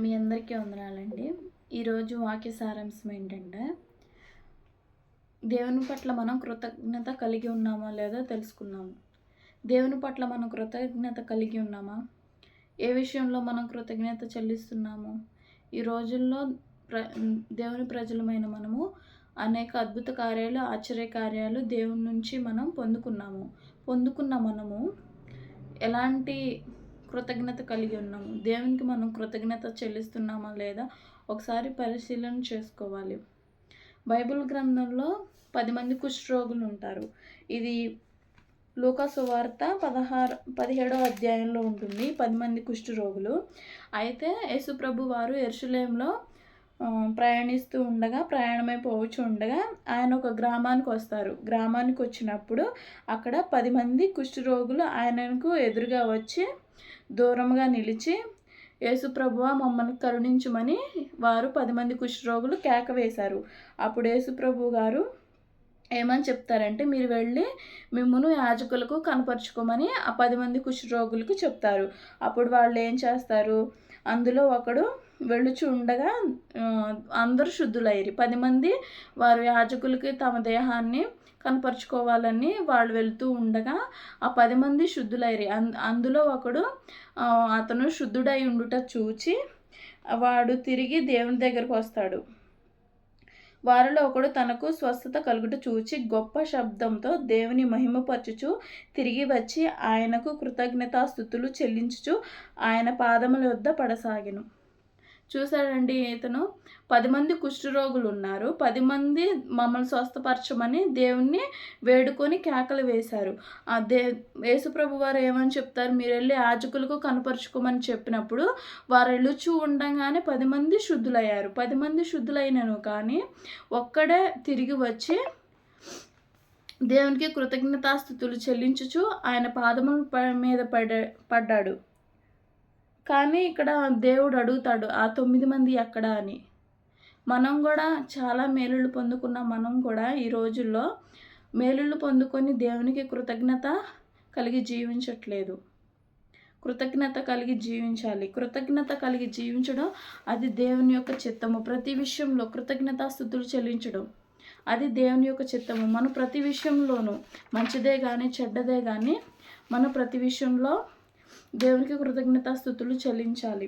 మీ అందరికీ వందనాలండి. ఈరోజు వాక్య సారాంశం ఏంటంటే, దేవుని పట్ల మనం కృతజ్ఞత కలిగి ఉన్నామో లేదో తెలుసుకుందాము. దేవుని పట్ల మనం కృతజ్ఞత కలిగి ఉన్నామా? ఏ విషయంలో మనం కృతజ్ఞత చెల్లిస్తున్నాము? ఈ రోజుల్లో దేవుని ప్రజలమైన మనము అనేక అద్భుత కార్యాలు, ఆశ్చర్య కార్యాలు దేవుని నుంచి మనం పొందుకున్న మనము ఎలాంటి కృతజ్ఞత కలిగి ఉన్నాము? దేవునికి మనం కృతజ్ఞత చెల్లిస్తున్నామా లేదా ఒకసారి పరిశీలన చేసుకోవాలి. బైబిల్ గ్రంథంలో 10 మంది కుష్ఠరోగులు ఉంటారు. ఇది లూకా సువార్త 17వ అధ్యాయంలో ఉంటుంది. 10 మంది కుష్ఠరోగులు. అయితే యేసుప్రభు వారు యెరూషలేములో ప్రయాణిస్తూ ఉండగా ప్రయాణమైపోవచ్చు ఉండగా ఆయన ఒక గ్రామానికి వస్తారు. గ్రామానికి వచ్చినప్పుడు అక్కడ 10 మంది కుష్ఠరోగులు ఆయనకు ఎదురుగా వచ్చి దూరంగా నిలిచి, యేసుప్రభువా మమ్మల్ని కరుణించుమని వారు 10 మంది కుష్ఠరోగులు కేక వేశారు. అప్పుడు యేసుప్రభు గారు ఏమని చెప్తారంటే, మీరు వెళ్ళి మిమ్మును యాజకులకు కనపరుచుకోమని ఆ 10 మంది కుష్ఠరోగులకు చెప్తారు. అప్పుడు వాళ్ళు ఏం చేస్తారు, అందులో ఒకడు వెళ్ళుచు ఉండగా అందరూ శుద్ధులయ్యారు. 10 మంది వారు యాజకులకి తమ దేహాన్ని కనపరుచుకోవాలని వాళ్ళు వెళ్తూ ఉండగా ఆ 10 మంది శుద్ధులయ్యారు. అందులో ఒకడు అతను శుద్ధుడై ఉండుట చూచి వాడు తిరిగి దేవుని దగ్గరకు వస్తాడు. వారిలో ఒకడు తనకు స్వస్థత కలుగుట చూచి గొప్ప శబ్దంతో దేవుని మహిమపరచుచు తిరిగి వచ్చి ఆయనకు కృతజ్ఞతాస్తుతులు చెల్లించుచు ఆయన పాదముల వద్ద పడసాగెను. చూశాడండి, ఇతను 10 మంది కుష్ఠరోగులు ఉన్నారు. 10 మంది మమ్మల్ని స్వస్థపరచమని దేవుణ్ణి వేడుకొని కేకలు వేశారు. యేసుప్రభు వారు ఏమని చెప్తారు, మీరు వెళ్ళి యాజకులకు కనపరుచుకోమని చెప్పినప్పుడు వారు వెళ్ళుచూ ఉండగానే 10 మంది శుద్ధులయ్యారు. 10 మంది శుద్ధులైనను కానీ ఒక్కడే తిరిగి వచ్చి దేవునికి కృతజ్ఞతాస్తుతులు చెల్లించుచు ఆయన పాదముల మీద పడ్డాడు. కానీ ఇక్కడ దేవుడు అడుగుతాడు, ఆ 9 మంది ఎక్కడా అని. మనం కూడా చాలా మేలులు పొందుకున్న మనం కూడా ఈ రోజుల్లో మేలులు పొందుకొని దేవునికి కృతజ్ఞత కలిగి జీవించట్లేదు. కృతజ్ఞత కలిగి జీవించాలి. కృతజ్ఞత కలిగి జీవించడం అది దేవుని యొక్క చిత్తము. ప్రతి విషయంలో కృతజ్ఞతాస్తుతులు చెల్లించడం అది దేవుని యొక్క చిత్తము. మనం ప్రతి విషయంలోనూ మంచిదే కానీ చెడ్డదే కానీ మనం ప్రతి విషయంలో దేవునికి కృతజ్ఞతాస్తుతులు చెల్లించాలి.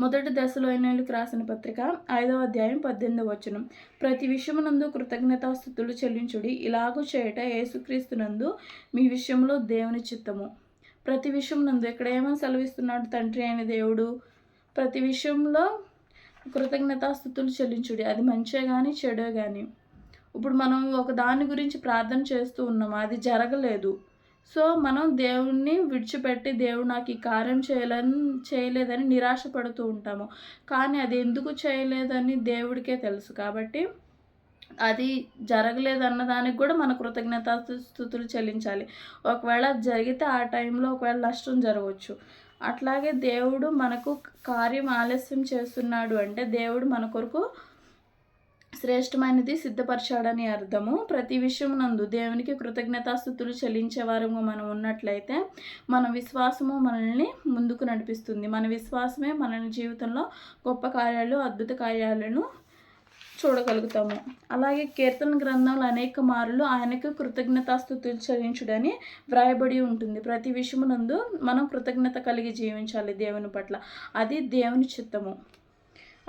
మొదటి దశలోనిలకు రాసిన పత్రిక 5వ అధ్యాయం 18వ వచనం, ప్రతి విషయమునందు కృతజ్ఞతాస్తుతులు చెల్లించుడి, ఇలాగూ చేయట యేసుక్రీస్తునందు మీ విషయంలో దేవుని చిత్తము. ప్రతి విషయమునందు ఇక్కడ ఏమని సెలవిస్తున్నాడు తండ్రి అయిన దేవుడు, ప్రతి విషయంలో కృతజ్ఞతాస్తుతులు చెల్లించుడి, అది మంచే కానీ చెడే కానీ. ఇప్పుడు మనం ఒక దాని గురించి ప్రార్థన చేస్తూ ఉన్నాము, అది జరగలేదు. సో మనం దేవుణ్ణి విడిచిపెట్టి దేవుడు నాకు ఈ కార్యం చేయలేదని నిరాశపడుతూ ఉంటాము. కానీ అది ఎందుకు చేయలేదని దేవుడికే తెలుసు. కాబట్టి అది జరగలేదన్న దానికి కూడా మన కృతజ్ఞతాస్తుతులు చెల్లించాలి. ఒకవేళ అది జరిగితే ఆ టైంలో ఒకవేళ నష్టం జరగవచ్చు. అట్లాగే దేవుడు మనకు కార్యం ఆలస్యం చేస్తున్నాడు అంటే దేవుడు మన కొరకు శ్రేష్టమైనది సిద్ధపరచాడని అర్థము. ప్రతి విషయం నందు దేవునికి కృతజ్ఞతాస్తుతులు చెల్లించే వారంగా మనం ఉన్నట్లయితే మన విశ్వాసము మనల్ని ముందుకు నడిపిస్తుంది. మన విశ్వాసమే మన జీవితంలో గొప్ప కార్యాలు, అద్భుత కార్యాలను చూడగలుగుతాము. అలాగే కీర్తన గ్రంథంలో అనేక మార్లు ఆయనకు కృతజ్ఞతాస్తుతులు చెల్లించుడని వ్రాయబడి ఉంటుంది. ప్రతి విషయమునందు మనం కృతజ్ఞత కలిగి జీవించాలి దేవుని పట్ల. అది దేవుని చిత్తము.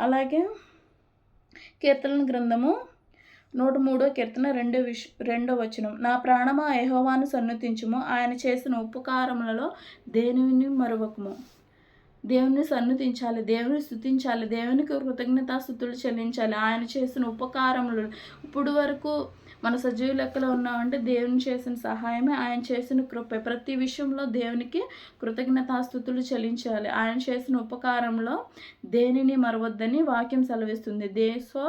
అలాగే కీర్తన గ్రంథము 103వ కీర్తన 2వ వచనం, నా ప్రాణమా యెహోవాను సన్నుతించుము, ఆయన చేసిన ఉపకారములలో దేనిని మరువకుము. దేవుని సన్నుతించాలి, దేవుని స్తుతించాలి, దేవునికి కృతజ్ఞతాస్తుతులు చెల్లించాలి. ఆయన చేసిన ఉపకారములు ఇప్పుడు వరకు మన సజీవ లెక్కలో ఉన్నామంటే దేవుని చేసిన సహాయమే, ఆయన చేసిన కృప. ప్రతి విషయంలో దేవునికి కృతజ్ఞతాస్తుతులు చెల్లించాలి. ఆయన చేసిన ఉపకారంలో దేనిని మరవద్దని వాక్యం సెలవిస్తుంది. సో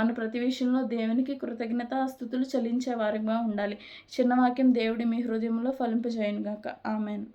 మన ప్రతి విషయంలో దేవునికి కృతజ్ఞతాస్తుతులు చెల్లించే వారిగా ఉండాలి. చిన్న వాక్యం దేవుడి మీ హృదయంలో ఫలింపజేయును గాక. ఆమెన్.